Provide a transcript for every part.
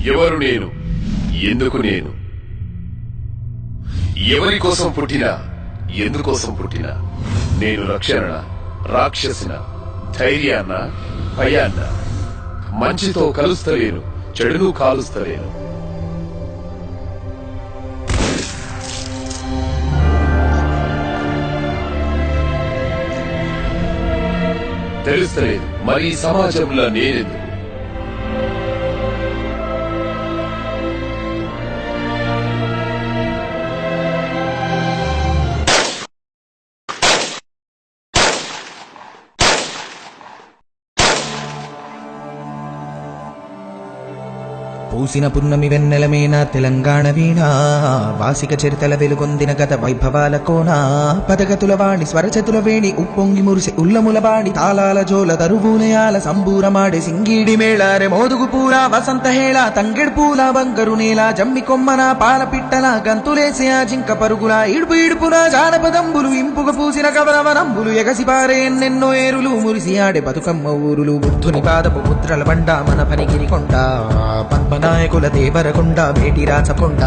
ఎవరు నేను, ఎందుకు నేను, ఎవరి కోసం పుట్టినా, ఎందుకోసం పుట్టినా, నేను రక్షణ, రాక్షసిన, ధైర్యాన్న, భయాన్న, మంచితో కలుస్తలేను, చెడును కాలుస్తలేను. తెలుస్తలేదు మరి ఈ సమాజంలో నేనెందుకు? పూసిన పున్నమి వెన్నెలమేన తెలంగాణ వీణ వాసిక చరితల వెలుగొందిన గత వైభవాల కోన పదగతుల వాణి స్వరచతుల వేణి ఉప్పొంగి మురిసి ఉల్లముల బాణి తాళాల జోల దరువునయాల సంబూరమాడే సింగీడి మేళారె మోదుగు పూల వసంత హేళ తంగెడు పూల బంగరు నేల జమ్మి కొమ్మన పాల పిట్టల గంతులేసే ఆ జింక పరుగుల ఇడుపు ఇడుపున జానపదంబులు ఇంపుగ పూసిన కవరవనంబులు ఎగసి పారే ఎన్నెన్నో ఏరులు మురిసి ఆడే బతుకమ్మ ఊరులు బుద్ధుని పాదపు ముద్రల బండ మన పనిగిరి కొండ పద్మనాయకుల దేవరకొండ వేటి రాచకొండ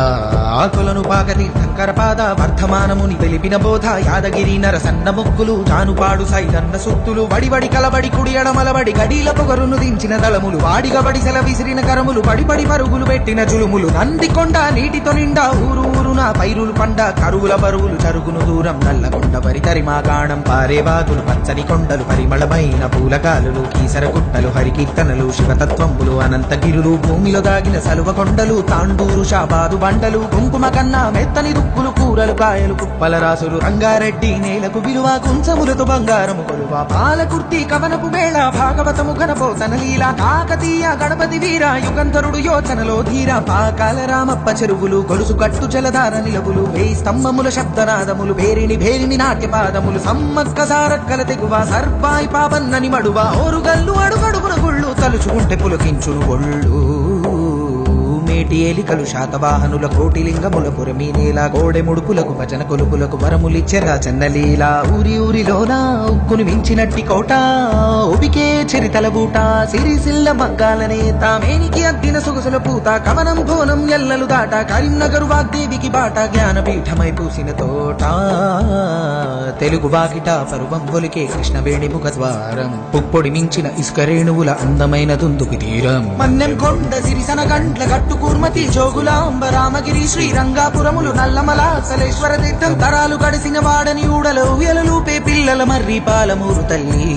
ఆకులను పాకతీర్థంకర పాద వర్ధమానముని తెలిపిన బోధ యాదగిరి నరసన్న మొక్కులు జానుపాడు సైదన్న సుత్తులు వడివడి కలబడి కుడి ఎడమలబడి గడీల పొగరును దించిన దళములు వాడిగబడి సెల విసిరిన కరములు పడిపడి పరుగులు పెట్టిన జులుములు నందికొండ నీటితో నిండా ఊరు ఊరున పైరులు పండ కరువుల బరువులు చరుగును దూరం నల్లగొండ పరితరిమా గాణం పారే బాగులు పచ్చని కొండలు పరిమళమైన పూలకాలులు కీసర గుట్టలు హరికీర్తనలు శివతత్వంబులు అనంతగిరులు భూమిలో దాగిన సలువ కొండలు తాండూరు షాబాదు బండలు కుంకుమ కన్నా మెత్తని దుక్కులు కూరలు కాయలు కుప్పల రాసులు రంగారెడ్డి నేలకు విలువ కుంచములతో బంగారము కొలువ పాలకుర్తి కవనపు మేళ భాగవతము ఘనపోతన లీల కాకతీయ గణపతి వీర యుగంధరుడు యోచనలో ధీర పాకాల రామప్ప చెరువులు గొలుసు కట్టు జలధార నిలవులు వేయి స్తంభముల శబ్దనాదములు భేరిని భేరిని నాట్యపాదములు సమ్మక్క సారక్కల తెగువ సర్పాయి పాపన్నని మడువ ఓరుగల్లు అడుగడుగున గుళ్ళు తలుచుకుంటే పులకించును ఒళ్ళు మేటి ఏలికలు శాతవాహనుల కోటిలింగముల పురమి నేల గోడె ముడుపులకు భజన కొలుపులకు వరములిచ్చెరా చెన్నలీల ఊరి ఊరిలోన ఉక్కుని మించినట్టి కోట ఉబికే చరితల బూట సిరిసిల్ల మగ్గాలనే తామేనికి అద్దిన సొగసుల పూత కవనం భోనం ఎల్లలు దాట కరీంనగరు వాగ్దేవికి బాట జ్ఞానపీఠమై పూసిన తోట తెలుగు వాకిట పరువం ఒలికే కృష్ణవేణి ముఖద్వారం పుప్పొడి మించిన ఇసుక రేణువుల అందమైన దుందుకి తీరం మన్నెం కొండ సిరిసన గంట్ల గట్టు కూర్మతి జోగులాంబ రామగిరి శ్రీరంగాపురములు నల్లమల సలేశ్వర తీర్థం తరాలు గడిసిన వాడని ఊడలు ఉయలలూపే పిల్లల మర్రి పాలమూరు తల్లి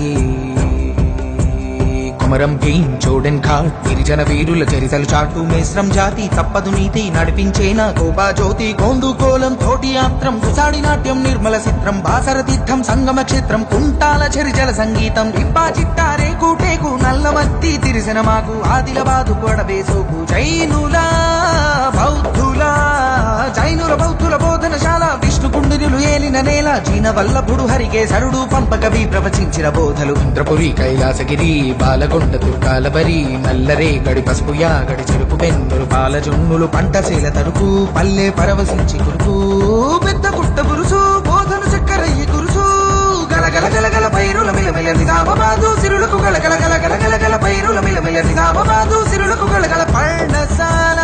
కొమరం భీం చోడెన్ ఘాట్ గిరిజన వీరుల చరితలు చాటు మేస్రం జాతి తప్పదు నీతి నడిపించేనా కోపా జ్యోతి కోండు కోలం తోటి యాత్రం కుసాడి నాట్యం నిర్మల చిత్రం బాసర తీర్థం సంగమ క్షేత్రం కుంటాల చరిజల సంగీతం ఇప్పా చిట్టారే కూటేకు నల్లమత్తి తిరిసిన మాకు ఆదిలబాదు కొడవేసోకు జైనుల బౌద్ధుల బోధనశాల విష్ణుకుండినులు ఏలిన నేల జీన వల్లభుడు హరికేశరుడు పంపకవి ప్రవచించిన బోధలు ఇంద్రపురి కైలాసగిరి బాలకొండ దుర్గాలబరి నల్లరే గడి పసుపు యాగడి చెరుపు పెన్నులు పాలజొన్నులు పంటశీల తరుకు పల్లె పరవశించి కురుకు పెద్ద పుట్ట గురుసు బోధను చక్కరయ్య గురుసు గలగల గలగల పైరుల మిలమిల నిజామాబాదు సిరులకు గలగల గలగల గలగల పైరుల మిలమిల నిజామాబాదు సిరులకు గలగల పర్ణశాల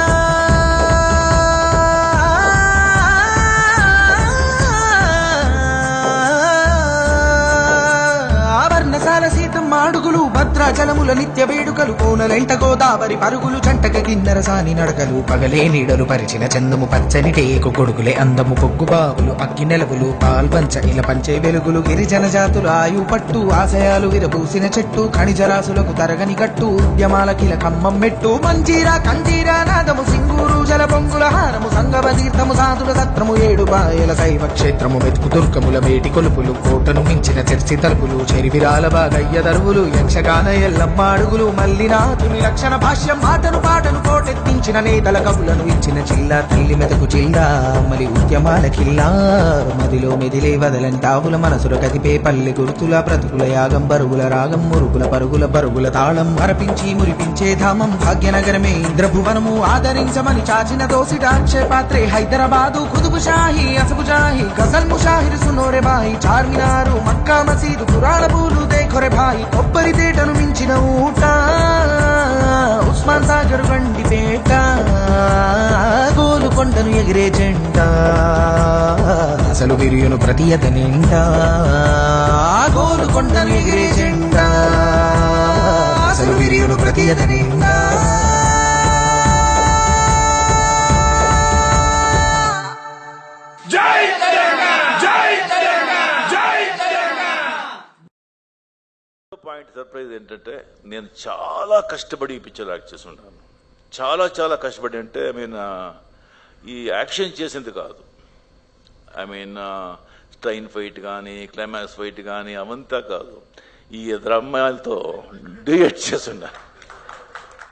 సీతం మాడుగులు భద్రాచలముల నిత్య వేడుకలు కోనలెంట గోదావరి పరుగులు చంటక కిన్నెర సాని నడకలు పగలే నీడలు పరిచిన చందము పచ్చని టేకు కొడుకులే అందము పొగ్గు బావులు అక్కి నెలవులు పాల్పంచ ఇల పంచే వెలుగులు గిరిజన జాతులు ఆయు పట్టు ఆశయాలు విరబూసిన చెట్టు ఖనిజరాసులకు తరగని కట్టు ఉద్యమాల కిల కమ్మం మెట్టు మంజీరా కంజీరా నాదము సింగూరు జల పొంగుల హారము సంగమ తీర్థము సాధుల సత్రము ఏడు పాయల శైవ క్షేత్రము వెతుకు దుర్గముల వేటి కొలుపులు కోటను మించిన చర్చి తలుపులు చెరివిరాల బాగయ్య దరువులు యక్షగాన ఎల్లమ్మ అడుగులు మల్లినాథుని లక్షణ భాష్యం మాటను పాటను కోటెత్తించిన నేతల కవులను ఇచ్చిన చిల్లా తల్లి మెతకు చిల్లా మరి ఉద్యమాల కిల్లా మదిలో మెదిలే వదలంటావుల మనసుల కదిపే పల్లె గుర్తుల బ్రతుకుల యాగం బరుగుల రాగం మురుగుల పరుగుల బరుగుల తాళం అరపించి మురిపించే ధామం భాగ్యనగరమే ఇంద్రభువనము ఆదరించమని చాచిన దోసిటాక్షే పాత్రే హైదరాబాదు కుతుబు షాహి అసబు జాహి గజల్ ముషాహిర్ సునోరే బాయి చార్మినారు మక్కా మసీదు పురాణ పూలు దేఖొరే భాయి కొబ్బరి తేటను మించిన ఊట ఉస్మాన్ సాగర్ వండి పేట కొండను ఎగిరే జెండా అసలు విరియును ప్రతి అత నిండా కొండను ఎగిరే జెండా అసలు విరియును ప్రతి అత నిండా పాయింట్ సర్ప్రైజ్ ఏంటంటే నేను చాలా కష్టపడి ఈ పిక్చర్ యాక్ట్ చేసి ఉంటాను. చాలా చాలా కష్టపడి అంటే ఈ యాక్షన్ చేసింది కాదు. ట్రైన్ ఫైట్ కానీ క్లైమాక్స్ ఫైట్ కానీ అవంతా కాదు. ఈ ఇద్దరు అమ్మాయిలతో డ్యూయట్ చేసి ఉన్నాను.